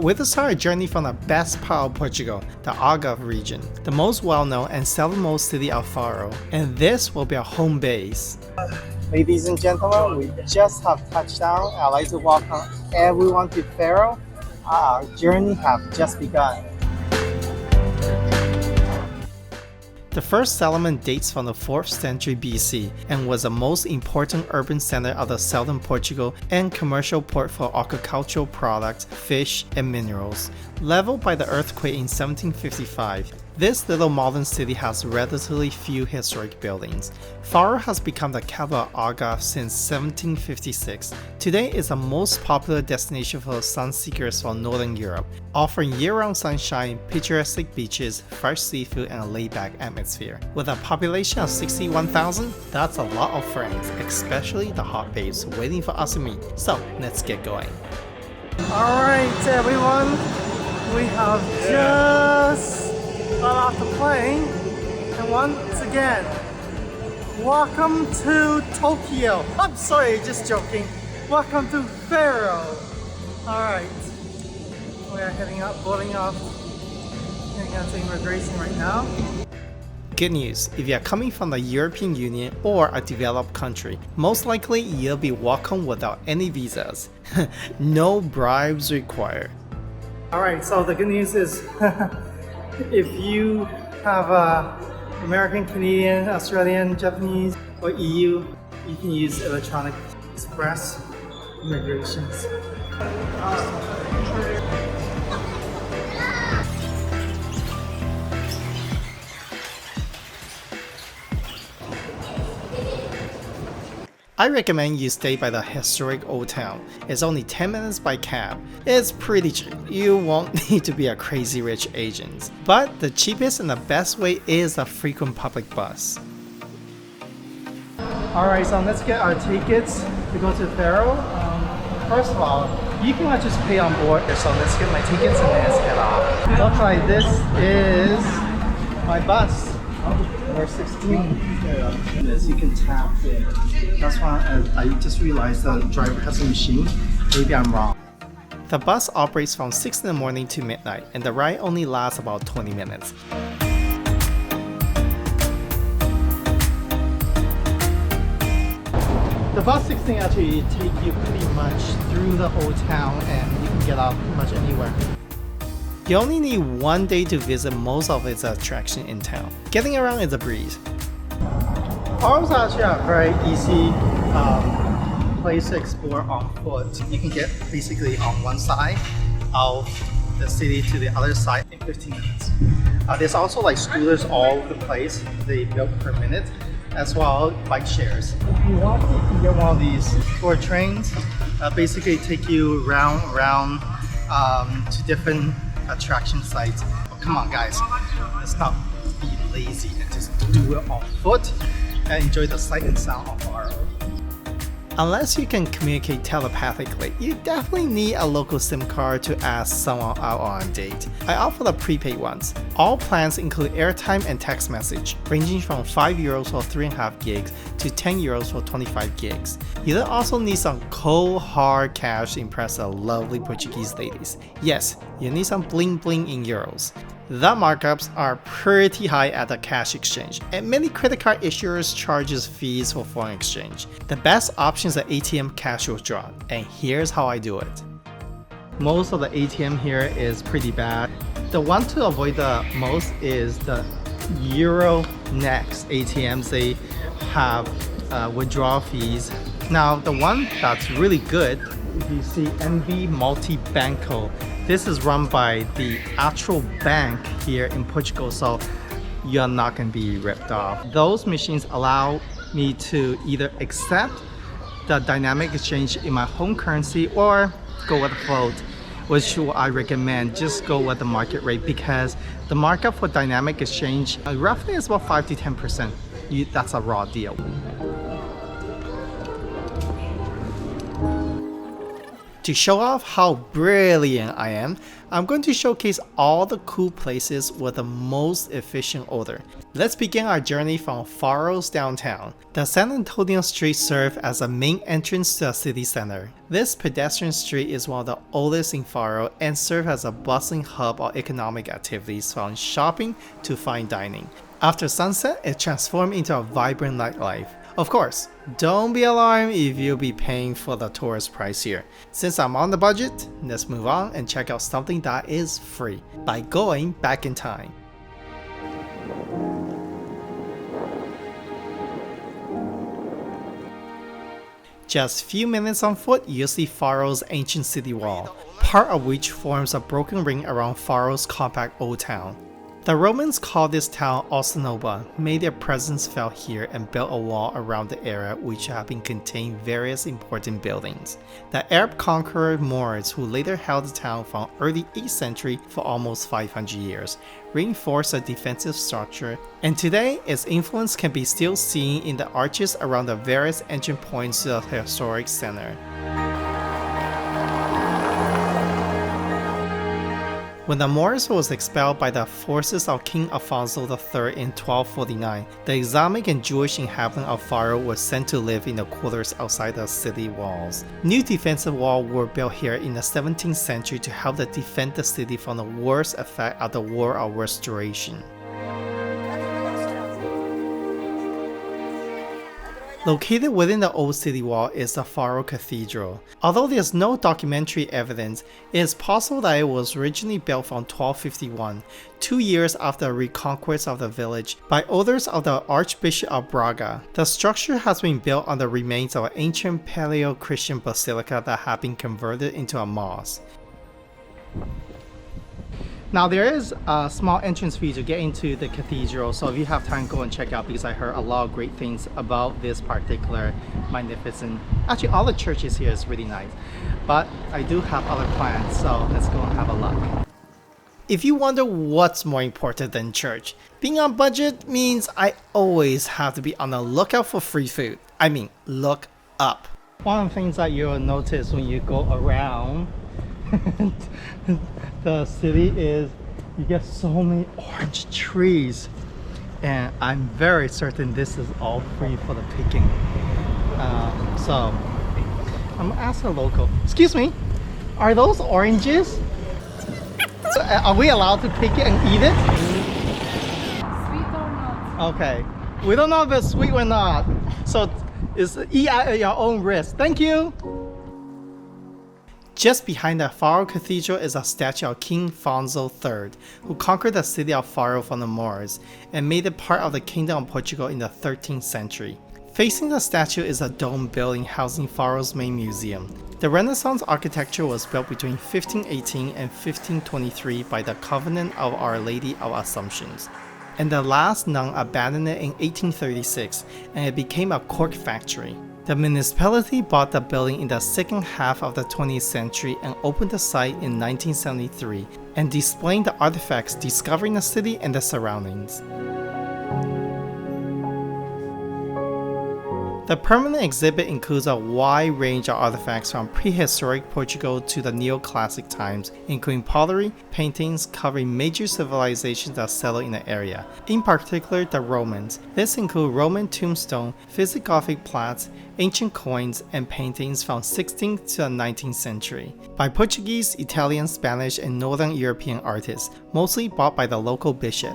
we will start a journey from the best part of Portugal, the Algarve region, the most well-known and southernmost city of Faro, and this will be our home base. Ladies and gentlemen, we just have touched down. I'd like to welcome everyone to Faro. Our journey has just begun. The first settlement dates from the 4th century BC and was the most important urban center of the southern Portugal and commercial port for agricultural products, fish, and minerals. Leveled by the earthquake in 1755, this little modern city has relatively few historic buildings. Faro has become the capital of Algarve since 1756. Today is the most popular destination for sun seekers from Northern Europe, offering year-round sunshine, picturesque beaches, fresh seafood, and a laid-back atmosphere. With a population of 61,000, that's a lot of friends, especially the hot babes waiting for us to meet. So let's get going. Alright everyone, we have just got off the plane, and once again, welcome to Tokyo. I'm sorry, just joking. Welcome to Faro. Alright, we are heading up, boarding up, heading out to immigration right now. Good news, if you are coming from the European Union or a developed country, most likely you'll be welcome without any visas. No bribes required. Alright, so the good news is if you have American, Canadian, Australian, Japanese, or EU, you can use electronic express immigrations. I recommend you stay by the historic old town. It's only 10 minutes by cab. It's pretty cheap. You won't need to be a crazy rich agent. But the cheapest and the best way is a frequent public bus. Alright, so let's get our tickets to go to Faro. First of all, you can just pay on board. So let's get my tickets and let's head off. Looks like this is my bus. Number 16. As you can tap there. That's why I just realized the driver has a machine. Maybe I'm wrong. The bus operates from 6 in the morning to midnight, and the ride only lasts about 20 minutes. The bus 16 actually takes you pretty much through the whole town, and you can get out pretty much anywhere. You only need one day to visit most of its attractions in town. Getting around is a breeze. Faro's actually a very easy place to explore on foot. You can get basically on one side of the city to the other side in 15 minutes. There's also like scooters all over the place. They built per minute, as well as bike shares. If you want, you can get one of these tour trains. Basically take you around to different attraction sites. Oh, come on guys, let's not be lazy and just do it on foot and enjoy the sight and sound of Faro. Unless you can communicate telepathically, you definitely need a local SIM card to ask someone out on a date. I offer the prepaid ones. All plans include airtime and text message, ranging from €5 for 3.5 gigs to €10 for 25 gigs. You'll also need some cold hard cash to impress the lovely Portuguese ladies. Yes, you need some bling bling in euros. The markups are pretty high at the cash exchange, and many credit card issuers charges fees for foreign exchange. The best option is the ATM cash withdrawal, and here's how I do it. Most of the ATM here is pretty bad. The one to avoid the most is the Euronext ATMs. They have withdrawal fees. Now the one that's really good, if you see MB Multibanco, this is run by the actual bank here in Portugal, so you're not going to be ripped off. Those machines allow me to either accept the dynamic exchange in my home currency or go with the float, which I recommend just go with the market rate, because the markup for dynamic exchange roughly is about 5 to 10%. That's a raw deal. To show off how brilliant I am, I'm going to showcase all the cool places with the most efficient order. Let's begin our journey from Faro's downtown. The San Antonio street serves as a main entrance to the city center. This pedestrian street is one of the oldest in Faro and serves as a bustling hub of economic activities from shopping to fine dining. After sunset, it transforms into a vibrant nightlife. Of course, don't be alarmed if you'll be paying for the tourist price here. Since I'm on the budget, let's move on and check out something that is free by going back in time. Just few minutes on foot, you'll see Faro's ancient city wall, part of which forms a broken ring around Faro's compact old town. The Romans called this town Osnoba, made their presence felt here and built a wall around the area which had been contained various important buildings. The Arab conqueror Moors, who later held the town from early 8th century for almost 500 years, reinforced the defensive structure, and today its influence can be still seen in the arches around the various entry points to the historic center. When the Moors was expelled by the forces of King Alfonso III in 1249, the Islamic and Jewish inhabitants of Faro were sent to live in the quarters outside the city walls. New defensive walls were built here in the 17th century to help defend the city from the worst effect of the War of Restoration. Located within the old city wall is the Faro Cathedral. Although there is no documentary evidence, it is possible that it was originally built from 1251, 2 years after the reconquest of the village, by orders of the Archbishop of Braga. The structure has been built on the remains of an ancient Paleo-Christian basilica that had been converted into a mosque. Now there is a small entrance fee to get into the cathedral, so if you have time, go and check out, because I heard a lot of great things about this particular magnificent. Actually, all the churches here is really nice, but I do have other plans, so let's go and have a look. If you wonder what's more important than church, being on budget means I always have to be on the lookout for free food. I mean, look up. One of the things that you'll notice when you go around the city is you get so many orange trees, and I'm very certain this is all free for the picking. So I'm gonna ask a local, excuse me, are those oranges? Are we allowed to pick it and eat it? Sweet or not? Okay, we don't know if it's sweet or not, so it's eat at your own risk. Thank you. Just behind the Faro Cathedral is a statue of King Alfonso III, who conquered the city of Faro from the Moors and made it part of the Kingdom of Portugal in the 13th century. Facing the statue is a domed building housing Faro's main museum. The Renaissance architecture was built between 1518 and 1523 by the Convent of Our Lady of Assumptions, and the last nun abandoned it in 1836, and it became a cork factory. The municipality bought the building in the second half of the 20th century and opened the site in 1973 and displaying the artifacts discovering the city and the surroundings. The permanent exhibit includes a wide range of artifacts from prehistoric Portugal to the neoclassic times, including pottery, paintings covering major civilizations that settled in the area, in particular the Romans. This includes Roman tombstone, Visigothic plaques, ancient coins, and paintings from 16th to the 19th century by Portuguese, Italian, Spanish, and Northern European artists, mostly bought by the local bishop.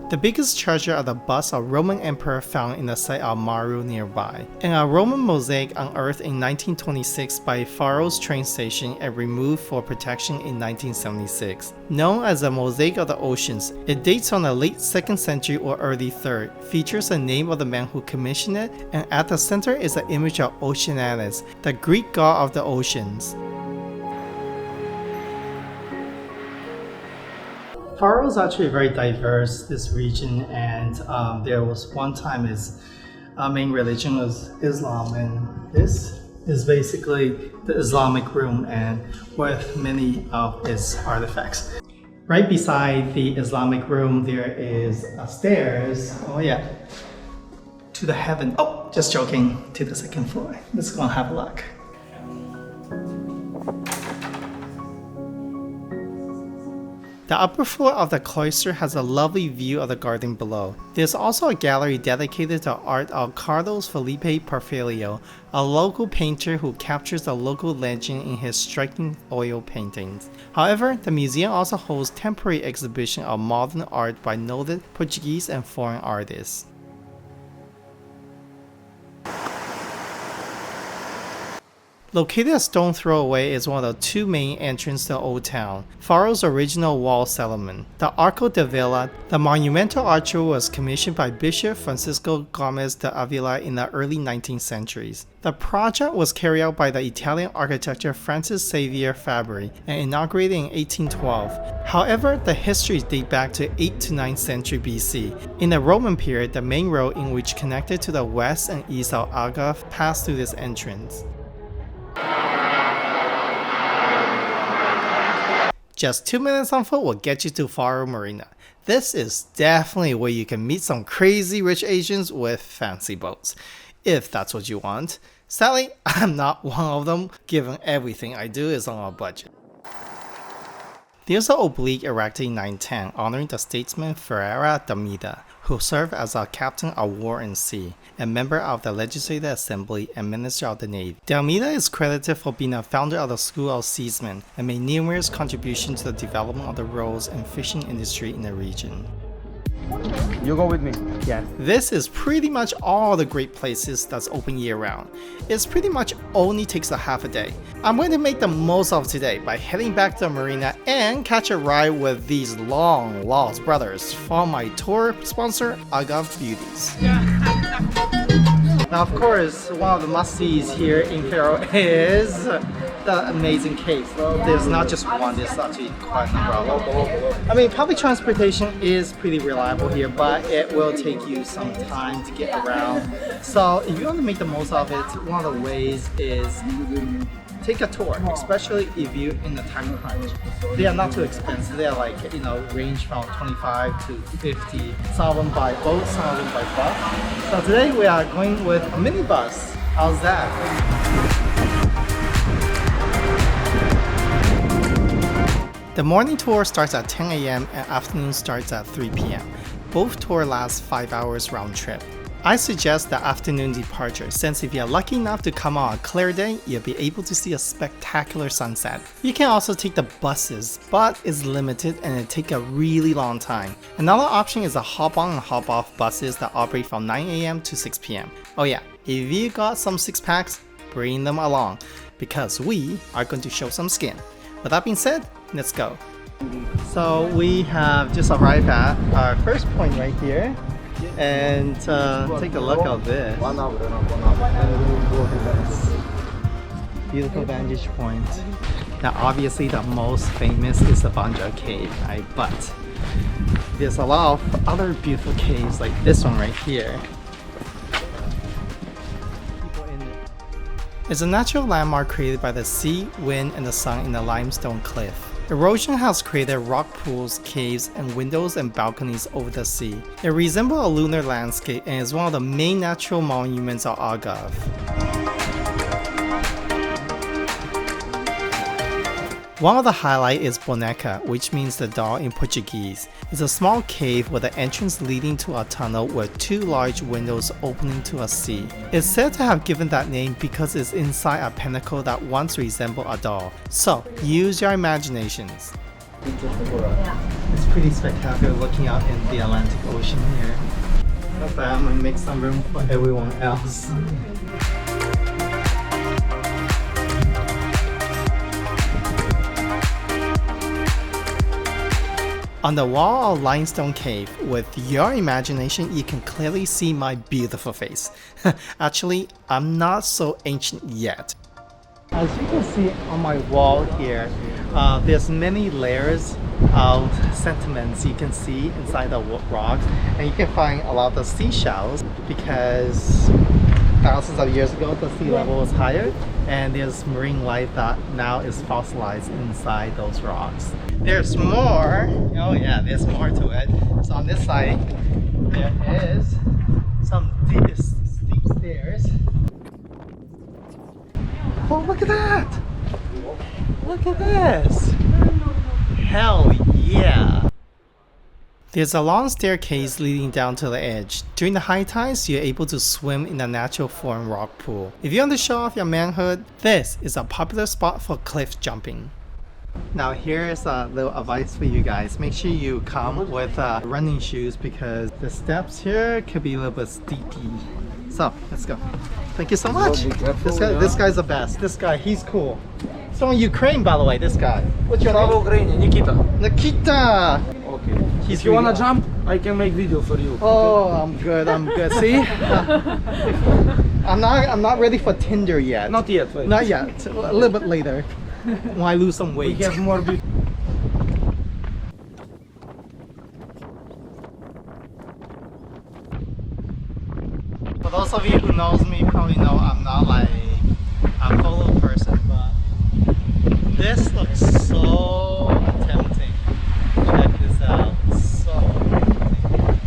The biggest treasure are the busts of Roman emperor found in the site of Maru nearby, and a Roman mosaic unearthed in 1926 by Faro's train station and removed for protection in 1976. Known as the Mosaic of the Oceans, it dates from the late 2nd century or early 3rd, features the name of the man who commissioned it, and at the center is the image of Oceanus, the Greek god of the oceans. Faro is actually very diverse, this region, and there was one time its main religion was Islam, and this is basically the Islamic room and with many of its artifacts. Right beside the Islamic room there is a stairs, to to the heaven. Oh, just joking, to the second floor. Let's go and have a look. The upper floor of the cloister has a lovely view of the garden below. There's also a gallery dedicated to art of Carlos Felipe Parfilio, a local painter who captures the local legend in his striking oil paintings. However, the museum also holds temporary exhibition of modern art by noted Portuguese and foreign artists. Located a stone throw away is one of the two main entrances to the Old Town, Faro's original wall settlement. The Arco de Villa, the monumental archway, was commissioned by Bishop Francisco Gomez de Avila in the early 19th centuries. The project was carried out by the Italian architect Francis Xavier Fabri and inaugurated in 1812. However, the histories date back to 8th to 9th century BC. In the Roman period, the main road in which connected to the west and east of Algarve passed through this entrance. Just 2 minutes on foot will get you to Faro Marina. This is definitely where you can meet some crazy rich Asians with fancy boats, if that's what you want. Sadly, I'm not one of them, given everything I do is on a budget. There's an oblique erected in 910 honoring the statesman Ferreira D Almeida, who served as a captain of war and sea, a member of the Legislative Assembly and Minister of the Navy. De Almeida is credited for being a founder of the School of Seamen and made numerous contributions to the development of the roads and fishing industry in the region. You go with me. Yeah, this is pretty much all the great places that's open year-round. It's pretty much only takes a half a day. I'm going to make the most of today by heading back to the marina and catch a ride with these long-lost brothers from my tour sponsor, Algarve Beauties. Now, of course, one of the must-sees here in Faro is the amazing cave. There's not just one, there's actually quite a number of them. I mean, public transportation is pretty reliable here, but it will take you some time to get around. So if you want to make the most of it, one of the ways is take a tour, especially if you're in the time crunch. They are not too expensive. They are like, range from 25 to 50. Some of them by boat, some of them by bus. So today we are going with a minibus. How's that? The morning tour starts at 10 a.m. and afternoon starts at 3 p.m. Both tours last 5 hours round trip. I suggest the afternoon departure, since if you're lucky enough to come on a clear day, you'll be able to see a spectacular sunset. You can also take the buses, but it's limited and it takes a really long time. Another option is the hop on and hop off buses that operate from 9 a.m. to 6 p.m. Oh yeah, if you got some six packs, bring them along, because we are going to show some skin. With that being said, let's go. So we have just arrived at our first point right here. And take a look at this. Beautiful vantage point. Now obviously the most famous is the Benagil Cave, right? But there's a lot of other beautiful caves like this one right here. It's a natural landmark created by the sea, wind, and the sun in the limestone cliff. Erosion has created rock pools, caves, and windows and balconies over the sea. It resembles a lunar landscape and is one of the main natural monuments of Algarve. One of the highlights is Boneca, which means the doll in Portuguese. It's a small cave with an entrance leading to a tunnel with two large windows opening to a sea. It's said to have given that name because it's inside a pinnacle that once resembled a doll. So, use your imaginations. It's pretty spectacular looking out in the Atlantic Ocean here. But I'm gonna make some room for everyone else. On the wall of limestone cave, with your imagination, you can clearly see my beautiful face. Actually, I'm not so ancient yet. As you can see on my wall here, there's many layers of sediments you can see inside the rocks, and you can find a lot of seashells because thousands of years ago the sea level was higher, and there's marine life that now is fossilized inside those rocks. There's more. Oh yeah, there's more to it. So on this side there is some steep stairs. Oh, look at that! Look at this! Hell yeah! There's a long staircase leading down to the edge. During the high tides, you're able to swim in a natural form rock pool. If you want to show off your manhood, this is a popular spot for cliff jumping. Now here's a little advice for you guys. Make sure you come with running shoes because the steps here could be a little bit steepy. So, let's go. Thank you so much. This guy's the best. This guy, he's cool. He's from Ukraine, by the way, this guy. What's your name? Ukraine, Nikita. Nikita! Okay. He's If you wanna really jump, I can make video for you. Oh, I'm good. See? I'm not ready for Tinder yet. Not yet. Wait. Not yet. A little bit later. When I lose some weight. We have more video. For those of you who knows me, probably know I'm not like a photo person, but this looks so tempting. Check this out. So tempting.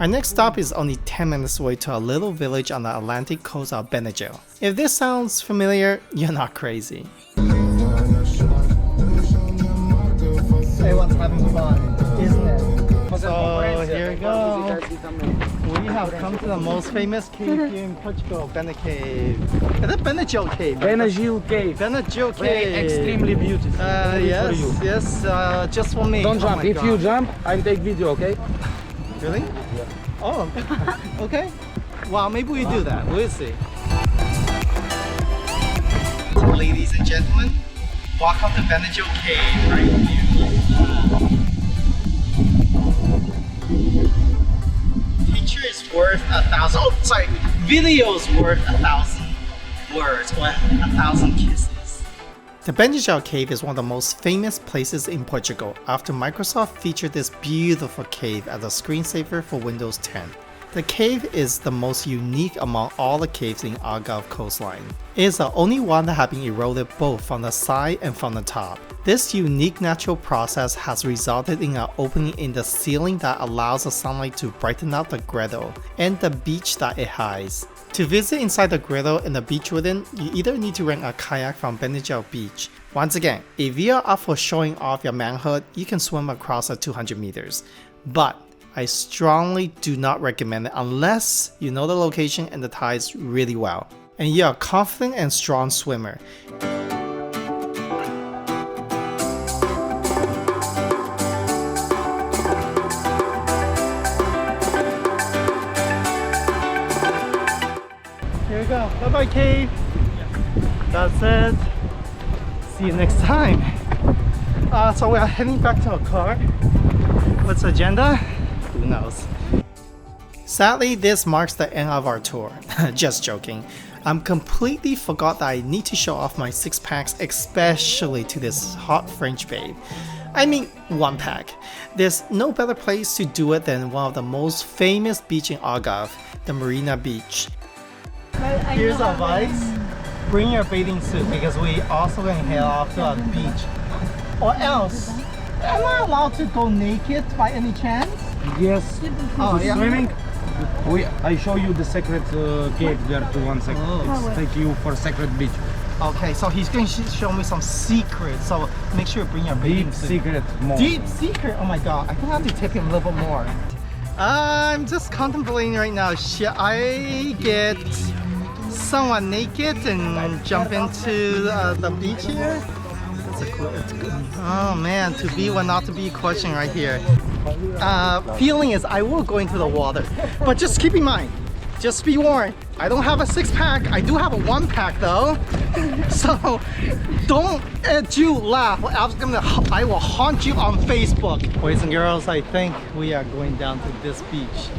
Our next stop is only 10 minutes away to a little village on the Atlantic coast of Benagil. If this sounds familiar, you're not crazy. Everyone's having fun, isn't it? So here we go. We have come to the most famous cave here in Portugal, Benagil Cave. Is it Benagil Cave? Benagil Cave. Benagil Cave. Very extremely beautiful. Yes, just for me. Don't Oh jump. my If God. you jump, I'll take video, okay? Really? Yeah. Oh, okay. Well, maybe we do that. We'll see. Ladies and gentlemen, welcome to Benagil Cave right here. Picture is worth 1,000. Oh, sorry. Video is worth 1,000 words or 1,000 kisses. The Benagil Cave is one of the most famous places in Portugal after Microsoft featured this beautiful cave as a screensaver for Windows 10. The cave is the most unique among all the caves in Algarve coastline. It is the only one that has been eroded both from the side and from the top. This unique natural process has resulted in an opening in the ceiling that allows the sunlight to brighten up the grotto and the beach that it hides. To visit inside the grotto and the beach within, you either need to rent a kayak from Benagil Beach. Once again, if you are up for showing off your manhood, you can swim across the 200 meters. But I strongly do not recommend it unless you know the location and the tides really well, and you are a confident and strong swimmer. Here we go. Bye bye, cave. That's it. See you next time. So we are heading back to our car. What's the agenda? Who knows? Sadly, this marks the end of our tour. Just joking. I'm completely forgot that I need to show off my 6-packs, especially to this hot French babe. I mean, 1-pack. There's no better place to do it than one of the most famous beach in Algarve, the Marina Beach. Here's our advice. Bring your bathing suit because we also going to head off to a beach. Or else, am I allowed to go naked by any chance? Yes. Oh, yeah. Swimming. I show you the secret cave there to 1 second. Oh. It's take you for secret beach. Okay, so he's going to show me some secrets. So make sure you bring your bathing Deep suit. secret more. Deep secret? Oh my god, I think I have to tip him a little bit more. I'm just contemplating right now. Should I get somewhat naked and jump into the beach here? It's good. Oh man, to be or not to be question right here. Feeling is I will go into the water, but just keep in mind, just be warned, I don't have a 6-pack. I do have a 1-pack though. So don't you laugh. I will haunt you on Facebook. Boys and girls, I think we are going down to this beach.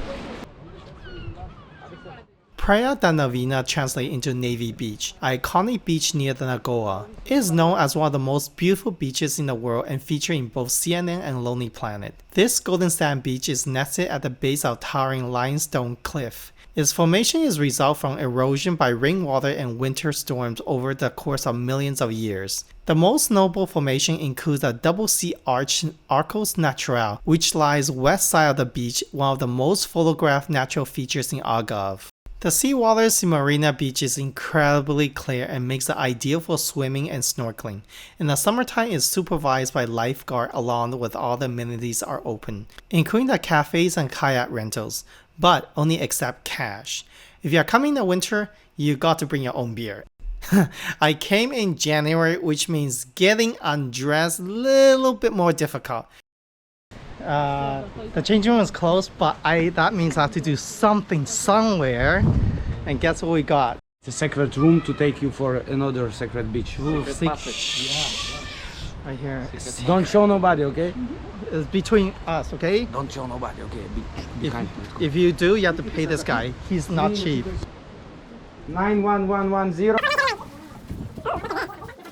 Praia da Navina translates into Navy Beach, an iconic beach near the Nagoya. It is known as one of the most beautiful beaches in the world and featured in both CNN and Lonely Planet. This golden sand beach is nested at the base of towering limestone cliff. Its formation is result from erosion by rainwater and winter storms over the course of millions of years. The most notable formation includes a double sea arch Arcos Natural, which lies west side of the beach, one of the most photographed natural features in Algarve. The seawaters in Marina Beach is incredibly clear and makes it ideal for swimming and snorkeling. In the summertime, it's supervised by lifeguard along with all the amenities are open, including the cafes and kayak rentals, but only accept cash. If you are coming in the winter, you got to bring your own beer. I came in January, which means getting undressed a little bit more difficult. The changing room is closed, but that means I have to do something somewhere. And guess what we got? The secret room to take you for another secret beach. Ooh, right here. Don't show nobody, okay? It's between us, okay? Don't show nobody, okay? Be kind. If you do, you have to pay this guy. He's not cheap. 91110.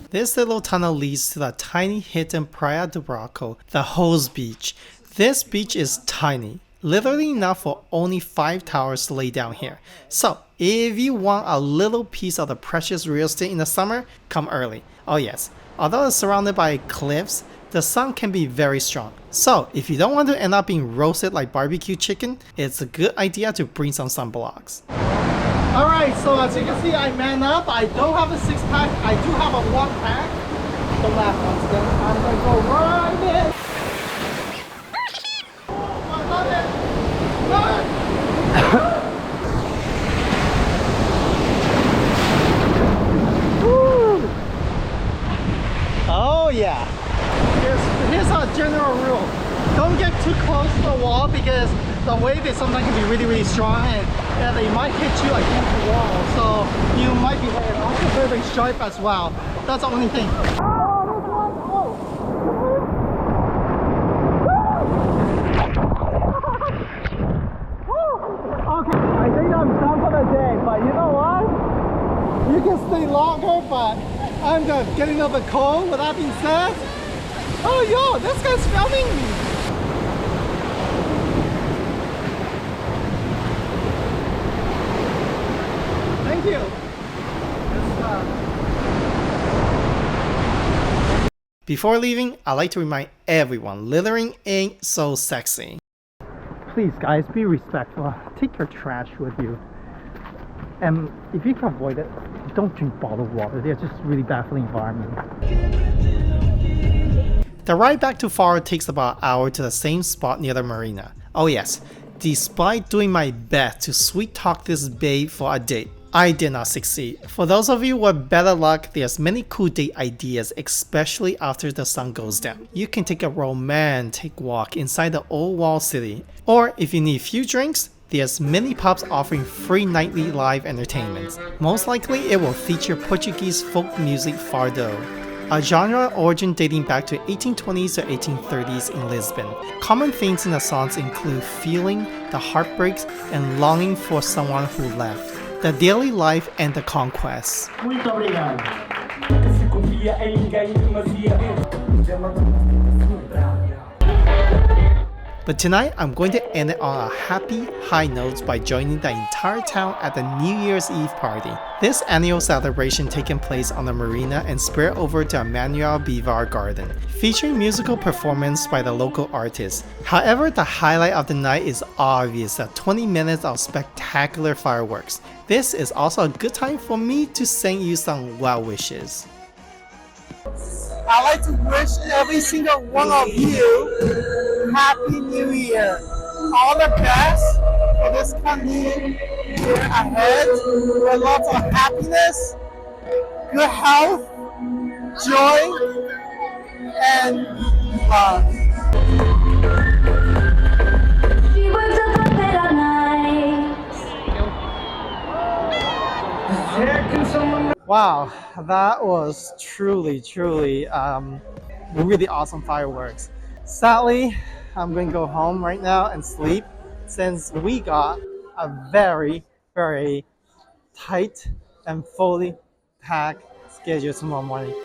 This little tunnel leads to the tiny hidden Praia do Braco, the hose beach. This beach is tiny, literally enough for only 5 towers to lay down here. So, if you want a little piece of the precious real estate in the summer, come early. Oh yes, although it's surrounded by cliffs, the sun can be very strong. So, if you don't want to end up being roasted like barbecue chicken, it's a good idea to bring some sunblocks. Alright, so as you can see, I man up. I don't have a 6-pack, I do have a 1-pack. The last one's done. I'm gonna go right in. Oh yeah. Here's our general rule. Don't get too close to the wall because the wave is sometimes can be really strong and they might hit you against the wall. So you might be also very sharp as well. That's the only thing. Okay, I think I'm done for the day, but you know what? You can stay longer, but I'm just getting a bit cold. With that being said, oh yo, this guy's filming me. Thank you. Before leaving, I like to remind everyone, littering ain't so sexy. Please guys, be respectful. Take your trash with you. And if you can avoid it, don't drink bottled water. They're just really bad for the environment. The ride back to Faro takes about an hour to the same spot near the marina. Oh yes, despite doing my best to sweet talk this babe for a date, I did not succeed. For those of you with better luck, there's many cool date ideas, especially after the sun goes down. You can take a romantic walk inside the old wall city. Or if you need a few drinks, there's many pubs offering free nightly live entertainment. Most likely it will feature Portuguese folk music fado, a genre origin dating back to 1820s or 1830s in Lisbon. Common themes in the songs include feeling, the heartbreaks, and longing for someone who left, the daily life and the conquest. Muito obrigado. But tonight, I'm going to end it on a happy high note by joining the entire town at the New Year's Eve party. This annual celebration taking place on the Marina and spread over to Emmanuel Bivar Garden, featuring musical performance by the local artists. However, the highlight of the night is obvious, the 20 minutes of spectacular fireworks. This is also a good time for me to send you some well wishes. I'd like to wish every single one of you Happy New Year. All the best for this coming year ahead with lots of happiness, good health, joy, and love. Wow, that was truly really awesome fireworks. Sadly, I'm going to go home right now and sleep since we got a very tight and fully packed schedule tomorrow morning.